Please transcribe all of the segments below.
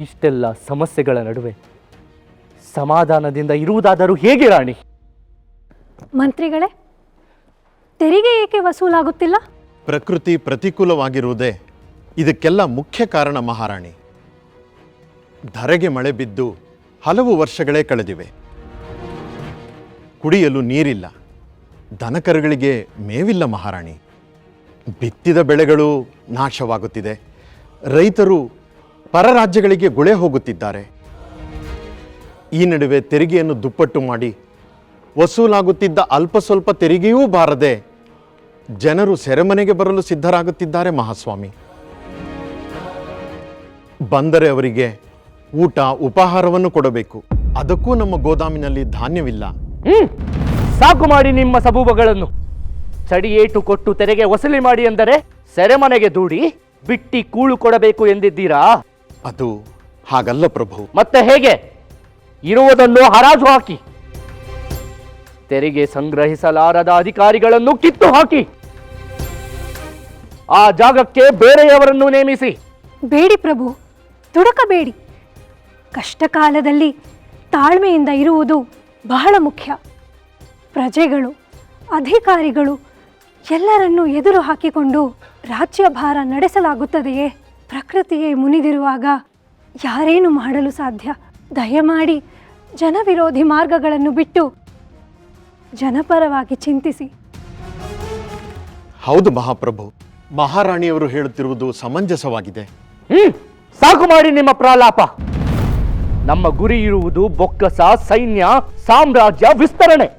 ಇಷ್ಟೆಲ್ಲ ಸಮಸ್ಯೆಗಳ ನಡುವೆ ಸಮಾಧಾನದಿಂದ ಇರುವುದಾದರೂ ಹೇಗೆ ರಾಣಿ? ಮಂತ್ರಿಗಳೇ, ತೆರಿಗೆ ಏಕೆ ವಸೂಲಾಗುತ್ತಿಲ್ಲ? ಪ್ರಕೃತಿ ಪ್ರತಿಕೂಲವಾಗಿರುವುದೇ ಇದಕ್ಕೆಲ್ಲ ಮುಖ್ಯ ಕಾರಣ ಮಹಾರಾಣಿ. ಧರೆಗೆ ಮಳೆ ಬಿದ್ದು ಹಲವು ವರ್ಷಗಳೇ ಕಳೆದಿವೆ. ಕುಡಿಯಲು ನೀರಿಲ್ಲ, ದನಕರುಗಳಿಗೆ ಮೇವಿಲ್ಲ ಮಹಾರಾಣಿ. ಬಿತ್ತಿದ ಬೆಳೆಗಳು ನಾಶವಾಗುತ್ತಿದೆ. ರೈತರು ಪರ ರಾಜ್ಯಗಳಿಗೆ ಗುಳೆ ಹೋಗುತ್ತಿದ್ದಾರೆ. ಈ ನಡುವೆ ತೆರಿಗೆಯನ್ನು ದುಪ್ಪಟ್ಟು ಮಾಡಿ ವಸೂಲಾಗುತ್ತಿದ್ದ ಅಲ್ಪ ಸ್ವಲ್ಪ ತೆರಿಗೆಯೂ ಬಾರದೆ ಜನರು ಸೆರೆಮನೆಗೆ ಬರಲು ಸಿದ್ಧರಾಗುತ್ತಿದ್ದಾರೆ ಮಹಾಸ್ವಾಮಿ. ಬಂದರೆ ಅವರಿಗೆ ಊಟ ಉಪಹಾರವನ್ನು ಕೊಡಬೇಕು. ಅದಕ್ಕೂ ನಮ್ಮ ಗೋದಾಮಿನಲ್ಲಿ ಧಾನ್ಯವಿಲ್ಲ. ಸಾಕು ಮಾಡಿ ನಿಮ್ಮ ಸಬೂಬಗಳನ್ನು. ಚಡಿಯೇಟು ಕೊಟ್ಟು ತೆರಿಗೆ ವಸೂಲಿ ಮಾಡಿ ಎಂದರೆ ಸೆರೆಮನೆಗೆ ದೂಡಿ ಬಿಟ್ಟಿ ಕೂಳು ಕೊಡಬೇಕು ಎಂದಿದ್ದೀರಾ? ಅದು ಹಾಗಲ್ಲ ಪ್ರಭು. ಮತ್ತೆ ಹೇಗೆ? ಇರುವುದನ್ನು ಹರಾಜು ಹಾಕಿ, ತೆರಿಗೆ ಸಂಗ್ರಹಿಸಲಾರದ ಅಧಿಕಾರಿಗಳನ್ನು ಕಿತ್ತು ಹಾಕಿ, ಆ ಜಾಗಕ್ಕೆ ಬೇರೆಯವರನ್ನು ನೇಮಿಸಿ. ಬೇಡಿ ಪ್ರಭು, ತುಡುಕಬೇಡಿ. ಕಷ್ಟ ಕಾಲದಲ್ಲಿ ತಾಳ್ಮೆಯಿಂದ ಇರುವುದು ಬಹಳ ಮುಖ್ಯ. ಪ್ರಜೆಗಳು, ಅಧಿಕಾರಿಗಳು ಎಲ್ಲರನ್ನೂ ಎದುರು ಹಾಕಿಕೊಂಡು ರಾಜ್ಯಭಾರ ನಡೆಸಲಾಗುತ್ತದೆಯೇ? ಪ್ರಕೃತಿಯೇ ಮುನಿದಿರುವಾಗ ಯಾರೇನು ಮಾಡಲು ಸಾಧ್ಯ? ದಯಮಾಡಿ ಜನವಿರೋಧಿ ಮಾರ್ಗಗಳನ್ನು ಬಿಟ್ಟು ಜನಪರವಾಗಿ ಚಿಂತಿಸಿ. ಹೌದು ಮಹಾಪ್ರಭು, ಮಹಾರಾಣಿಯವರು ಹೇಳುತ್ತಿರುವುದು ಸಮಂಜಸವಾಗಿದೆ. ಸಾಕು ಮಾಡಿ ನಿಮ್ಮ ಪ್ರಲಾಪ. ನಮ್ಮ ಗುರಿ ಇರುವುದು ಬೊಕ್ಕಸ, ಸೈನ್ಯ, ಸಾಮ್ರಾಜ್ಯ ವಿಸ್ತರಣೆ.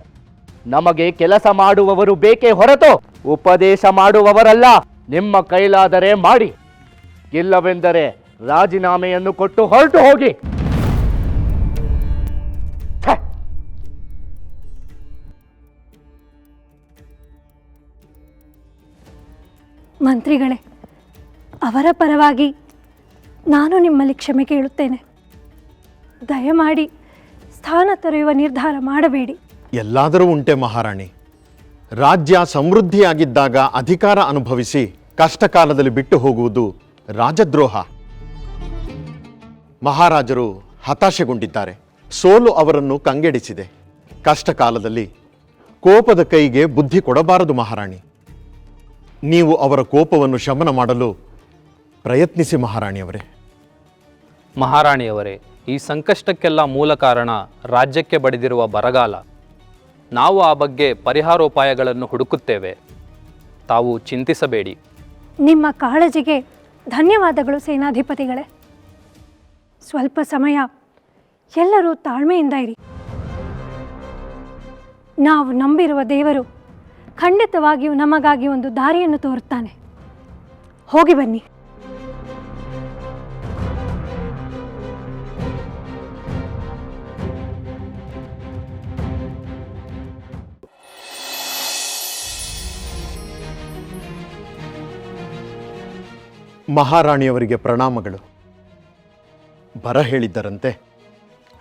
ನಮಗೆ ಕೆಲಸ ಮಾಡುವವರು ಬೇಕೇ ಹೊರತು ಉಪದೇಶ ಮಾಡುವವರಲ್ಲ. ನಿಮ್ಮ ಕೈಲಾದರೆ ಮಾಡಿ, ಇಲ್ಲವೆಂದರೆ ರಾಜೀನಾಮೆಯನ್ನು ಕೊಟ್ಟು ಹೊರಟು ಹೋಗಿ. ಮಂತ್ರಿಗಳೇ, ಅವರ ಪರವಾಗಿ ನಾನು ನಿಮ್ಮಲ್ಲಿ ಕ್ಷಮೆ ಕೇಳುತ್ತೇನೆ. ದಯಮಾಡಿ ಸ್ಥಾನ ತೊರೆಯುವ ನಿರ್ಧಾರ ಮಾಡಬೇಡಿ. ಎಲ್ಲಾದರೂ ಉಂಟೆ ಮಹಾರಾಣಿ. ರಾಜ್ಯ ಸಮೃದ್ಧಿಯಾಗಿದ್ದಾಗ ಅಧಿಕಾರ ಅನುಭವಿಸಿ ಕಷ್ಟ ಕಾಲದಲ್ಲಿ ಬಿಟ್ಟು ಹೋಗುವುದು ರಾಜದ್ರೋಹ. ಮಹಾರಾಜರು ಹತಾಶೆಗೊಂಡಿದ್ದಾರೆ. ಸೋಲು ಅವರನ್ನು ಕಂಗೆಡಿಸಿದೆ. ಕಷ್ಟ ಕಾಲದಲ್ಲಿ ಕೋಪದ ಕೈಗೆ ಬುದ್ಧಿ ಕೊಡಬಾರದು ಮಹಾರಾಣಿ. ನೀವು ಅವರ ಕೋಪವನ್ನು ಶಮನ ಮಾಡಲು ಪ್ರಯತ್ನಿಸಿ ಮಹಾರಾಣಿಯವರೇ. ಮಹಾರಾಣಿಯವರೇ, ಈ ಸಂಕಷ್ಟಕ್ಕೆಲ್ಲ ಮೂಲ ಕಾರಣ ರಾಜ್ಯಕ್ಕೆ ಬಡಿದಿರುವ ಬರಗಾಲ. ನಾವು ಆ ಬಗ್ಗೆ ಪರಿಹಾರೋಪಾಯಗಳನ್ನು ಹುಡುಕುತ್ತೇವೆ. ತಾವು ಚಿಂತಿಸಬೇಡಿ. ನಿಮ್ಮ ಕಾಳಜಿಗೆ ಧನ್ಯವಾದಗಳು ಸೇನಾಧಿಪತಿಗಳೇ. ಸ್ವಲ್ಪ ಸಮಯ ಎಲ್ಲರೂ ತಾಳ್ಮೆಯಿಂದ ಇರಿ. ನಾವು ನಂಬಿರುವ ದೇವರು ಖಂಡಿತವಾಗಿಯೂ ನಮಗಾಗಿ ಒಂದು ದಾರಿಯನ್ನು ತೋರುತ್ತಾನೆ. ಹೋಗಿ ಬನ್ನಿ. ಮಹಾರಾಣಿಯವರಿಗೆ ಪ್ರಣಾಮಗಳು. ಬರ ಹೇಳಿದ್ದರಂತೆ?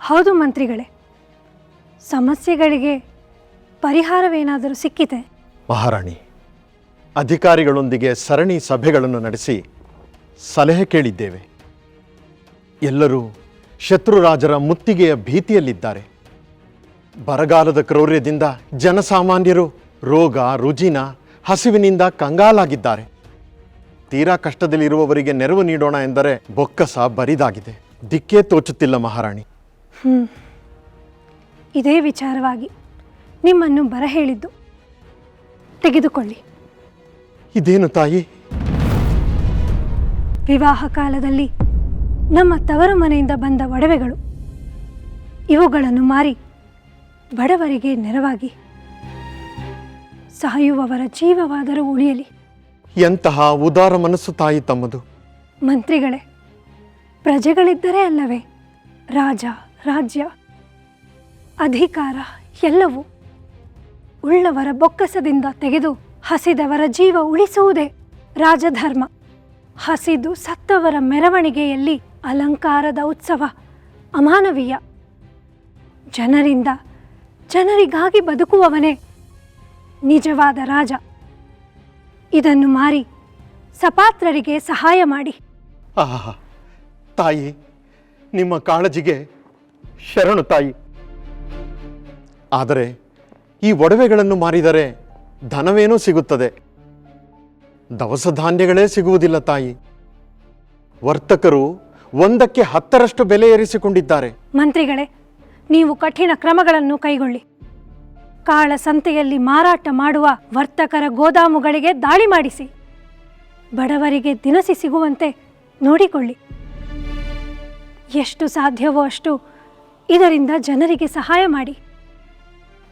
ಹೌದು ಮಂತ್ರಿಗಳೇ. ಸಮಸ್ಯೆಗಳಿಗೆ ಪರಿಹಾರವೇನಾದರೂ ಸಿಕ್ಕಿತೆ? ಮಹಾರಾಣಿ, ಅಧಿಕಾರಿಗಳೊಂದಿಗೆ ಸರಣಿ ಸಭೆಗಳನ್ನು ನಡೆಸಿ ಸಲಹೆ ಕೇಳಿದ್ದೇವೆ. ಎಲ್ಲರೂ ಶತ್ರುರಾಜರ ಮುತ್ತಿಗೆಯ ಭೀತಿಯಲ್ಲಿದ್ದಾರೆ. ಬರಗಾಲದ ಕ್ರೌರ್ಯದಿಂದ ಜನಸಾಮಾನ್ಯರು ರೋಗ ರುಜಿನ ಹಸಿವಿನಿಂದ ಕಂಗಾಲಾಗಿದ್ದಾರೆ. ತೀರಾ ಕಷ್ಟದಲ್ಲಿರುವವರಿಗೆ ನೆರವು ನೀಡೋಣ ಎಂದರೆ ಬೊಕ್ಕಸ ಬರಿದಾಗಿದೆ. ದಿಕ್ಕೇ ತೋಚುತ್ತಿಲ್ಲ ಮಹಾರಾಣಿ. ಇದೇ ವಿಚಾರವಾಗಿ ನಿಮ್ಮನ್ನು ಬರ ಹೇಳಿದ್ದು. ತೆಗೆದುಕೊಳ್ಳಿ. ಇದೇನು ತಾಯಿ? ವಿವಾಹ ಕಾಲದಲ್ಲಿ ನಮ್ಮ ತವರು ಮನೆಯಿಂದ ಬಂದ ಒಡವೆಗಳು. ಇವುಗಳನ್ನು ಮಾರಿ ಬಡವರಿಗೆ ನೆರವಾಗಿ ಸಾಯುವವರ ಜೀವವಾದರೂ ಉಳಿಯಲಿ. ಎಂತಹ ಉದಾರ ಮನಸ್ಸು ತಾಯಿ ತಮ್ಮದು. ಮಂತ್ರಿಗಳೇ, ಪ್ರಜೆಗಳಿದ್ದರೆ ಅಲ್ಲವೇ ರಾಜ, ರಾಜ್ಯ, ಅಧಿಕಾರ ಎಲ್ಲವೂ. ಉಳ್ಳವರ ಬೊಕ್ಕಸದಿಂದ ತೆಗೆದು ಹಸಿದವರ ಜೀವ ಉಳಿಸುವುದೇ ರಾಜಧರ್ಮ. ಹಸಿದು ಸತ್ತವರ ಮೆರವಣಿಗೆಯಲ್ಲಿ ಅಲಂಕಾರದ ಉತ್ಸವ ಅಮಾನವೀಯ. ಜನರಿಂದ ಜನರಿಗಾಗಿ ಬದುಕುವವನೇ ನಿಜವಾದ ರಾಜ. ಇದನ್ನು ಮಾರಿ ಸಪಾತ್ರರಿಗೆ ಸಹಾಯ ಮಾಡಿ. ಆಹಾ ತಾಯಿ, ನಿಮ್ಮ ಕಾಳಜಿಗೆ ಶರಣು ತಾಯಿ. ಆದರೆ ಈ ಒಡವೆಗಳನ್ನು ಮಾರಿದರೆ ಧನವೇನೋ ಸಿಗುತ್ತದೆ, ದವಸ ಧಾನ್ಯಗಳೇ ಸಿಗುವುದಿಲ್ಲ ತಾಯಿ. ವರ್ತಕರು 1ಕ್ಕೆ 10ರಷ್ಟು ಬೆಲೆ ಏರಿಸಿಕೊಂಡಿದ್ದಾರೆ. ಮಂತ್ರಿಗಳೇ, ನೀವು ಕಠಿಣ ಕ್ರಮಗಳನ್ನು ಕೈಗೊಳ್ಳಿ. ಕಾಳ ಸಂತೆಯಲ್ಲಿ ಮಾರಾಟ ಮಾಡುವ ವರ್ತಕರ ಗೋದಾಮುಗಳಿಗೆ ದಾಳಿ ಮಾಡಿಸಿ ಬಡವರಿಗೆ ದಿನಸಿ ಸಿಗುವಂತೆ ನೋಡಿಕೊಳ್ಳಿ. ಎಷ್ಟು ಸಾಧ್ಯವೋ ಅಷ್ಟು ಇದರಿಂದ ಜನರಿಗೆ ಸಹಾಯ ಮಾಡಿ.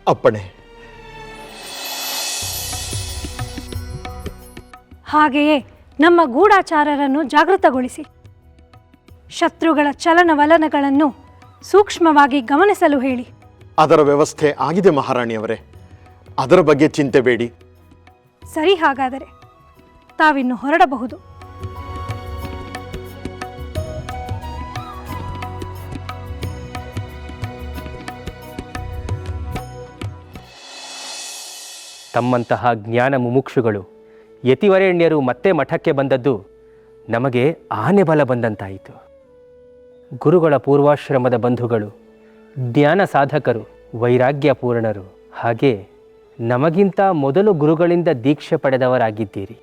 ಅಪ್ಪಣೆ. ಹಾಗೆಯೇ ನಮ್ಮ ಗೂಢಾಚಾರರನ್ನು ಜಾಗೃತಗೊಳಿಸಿ ಶತ್ರುಗಳ ಚಲನವಲನಗಳನ್ನು ಸೂಕ್ಷ್ಮವಾಗಿ ಗಮನಿಸಲು ಹೇಳಿ. ಅದರ ವ್ಯವಸ್ಥೆ ಆಗಿದೆ ಮಹಾರಾಣಿಯವರೇ, ಅದರ ಬಗ್ಗೆ ಚಿಂತೆ ಬೇಡಿ. ಸರಿ, ಹಾಗಾದರೆ ತಾವಿನ್ನು ಹೊರಡಬಹುದು. ತಮ್ಮಂತಹ ಜ್ಞಾನ ಮುಮುಕ್ಷುಗಳು ಯತಿವರೇಣ್ಯರು ಮತ್ತೆ ಮಠಕ್ಕೆ ಬಂದದ್ದು ನಮಗೆ ಆನೆ ಬಲ ಬಂದಂತಾಯಿತು. ಗುರುಗಳ ಪೂರ್ವಾಶ್ರಮದ ಬಂಧುಗಳು ಜ್ಞಾನ ಸಾಧಕರು, ವೈರಾಗ್ಯ ಪೂರ್ಣರು, ಹಾಗೆ ನಮಗಿಂತ ಮೊದಲು ಗುರುಗಳಿಂದ ದೀಕ್ಷೆ ಪಡೆದವರಾಗಿದ್ದೀರಿ.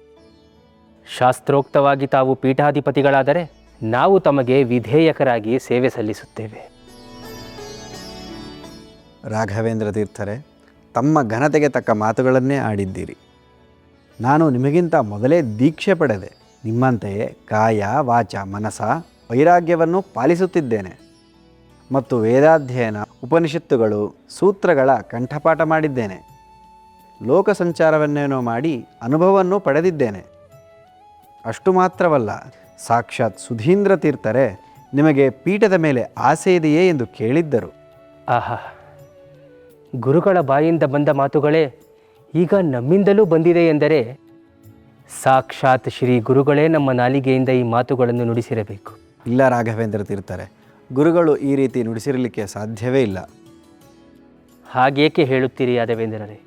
ಶಾಸ್ತ್ರೋಕ್ತವಾಗಿ ತಾವು ಪೀಠಾಧಿಪತಿಗಳಾದರೆ ನಾವು ತಮಗೆ ವಿಧೇಯಕರಾಗಿ ಸೇವೆ ಸಲ್ಲಿಸುತ್ತೇವೆ. ರಾಘವೇಂದ್ರ ತೀರ್ಥರೇ, ತಮ್ಮ ಘನತೆಗೆ ತಕ್ಕ ಮಾತುಗಳನ್ನೇ ಆಡಿದ್ದೀರಿ. ನಾನು ನಿಮಗಿಂತ ಮೊದಲೇ ದೀಕ್ಷೆ ಪಡೆದೆ. ನಿಮ್ಮಂತೆಯೇ ಕಾಯ ವಾಚ ಮನಸ ವೈರಾಗ್ಯವನ್ನು ಪಾಲಿಸುತ್ತಿದ್ದೇನೆ ಮತ್ತು ವೇದಾಧ್ಯಯನ, ಉಪನಿಷತ್ತುಗಳು, ಸೂತ್ರಗಳ ಕಂಠಪಾಠ ಮಾಡಿದ್ದೇನೆ. ಲೋಕ ಸಂಚಾರವನ್ನೇನೋ ಮಾಡಿ ಅನುಭವವನ್ನು ಪಡೆದಿದ್ದೇನೆ. ಅಷ್ಟು ಮಾತ್ರವಲ್ಲ, ಸಾಕ್ಷಾತ್ ಸುಧೀಂದ್ರ ತೀರ್ಥರೇ ನಿಮಗೆ ಪೀಠದ ಮೇಲೆ ಆಸೆ ಇದೆಯೇ ಎಂದು ಕೇಳಿದ್ದರು. ಆಹಾ, ಗುರುಗಳ ಬಾಯಿಂದ ಬಂದ ಮಾತುಗಳೇ ಈಗ ನಮ್ಮಿಂದಲೂ ಬಂದಿದೆ ಎಂದರೆ ಸಾಕ್ಷಾತ್ ಶ್ರೀ ಗುರುಗಳೇ ನಮ್ಮ ನಾಲಿಗೆಯಿಂದ ಈ ಮಾತುಗಳನ್ನು ನುಡಿಸಿರಬೇಕು. ಇಲ್ಲ ರಾಘವೇಂದ್ರ ತೀರ್ಥರೇ, ಗುರುಗಳು ಈ ರೀತಿ ನುಡಿಸಿರಲಿಕ್ಕೆ ಸಾಧ್ಯವೇ ಇಲ್ಲ. ಹಾಗೇಕೆ ಹೇಳುತ್ತೀರಿ ಯಾದವೇಂದ್ರರೇ?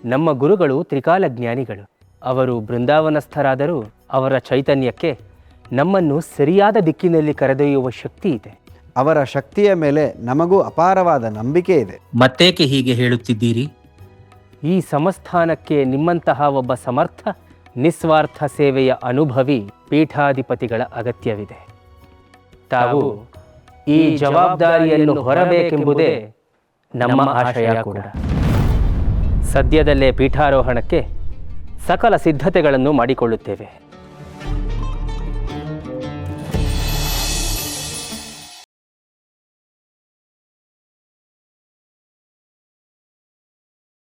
ನಮ್ಮ ಗುರುಗಳು ತ್ರಿಕಾಲ ಜ್ಞಾನಿಗಳು. ಅವರು ಬೃಂದಾವನಸ್ಥರಾದರೂ ಅವರ ಚೈತನ್ಯಕ್ಕೆ ನಮ್ಮನ್ನು ಸರಿಯಾದ ದಿಕ್ಕಿನಲ್ಲಿ ಕರೆದೊಯ್ಯುವ ಶಕ್ತಿ ಇದೆ. ಅವರ ಶಕ್ತಿಯ ಮೇಲೆ ನಮಗೂ ಅಪಾರವಾದ ನಂಬಿಕೆ ಇದೆ. ಮತ್ತೇಕೆ ಹೀಗೆ ಹೇಳುತ್ತಿದ್ದೀರಿ? ಈ ಸಂಸ್ಥಾನಕ್ಕೆ ನಿಮ್ಮಂತಹ ಒಬ್ಬ ಸಮರ್ಥ ನಿಸ್ವಾರ್ಥ ಸೇವೆಯ ಅನುಭವಿ ಪೀಠಾಧಿಪತಿಗಳ ಅಗತ್ಯವಿದೆ. ತಾವು ಈ ಜವಾಬ್ದಾರಿಯನ್ನು ಹೊರಬೇಕೆಂಬುದೇ ನಮ್ಮ ಆಶಯ ಕೂಡ. ಸದ್ಯದಲ್ಲೇ ಪೀಠಾರೋಹಣಕ್ಕೆ ಸಕಲ ಸಿದ್ಧತೆಗಳನ್ನು ಮಾಡಿಕೊಳ್ಳುತ್ತೇವೆ.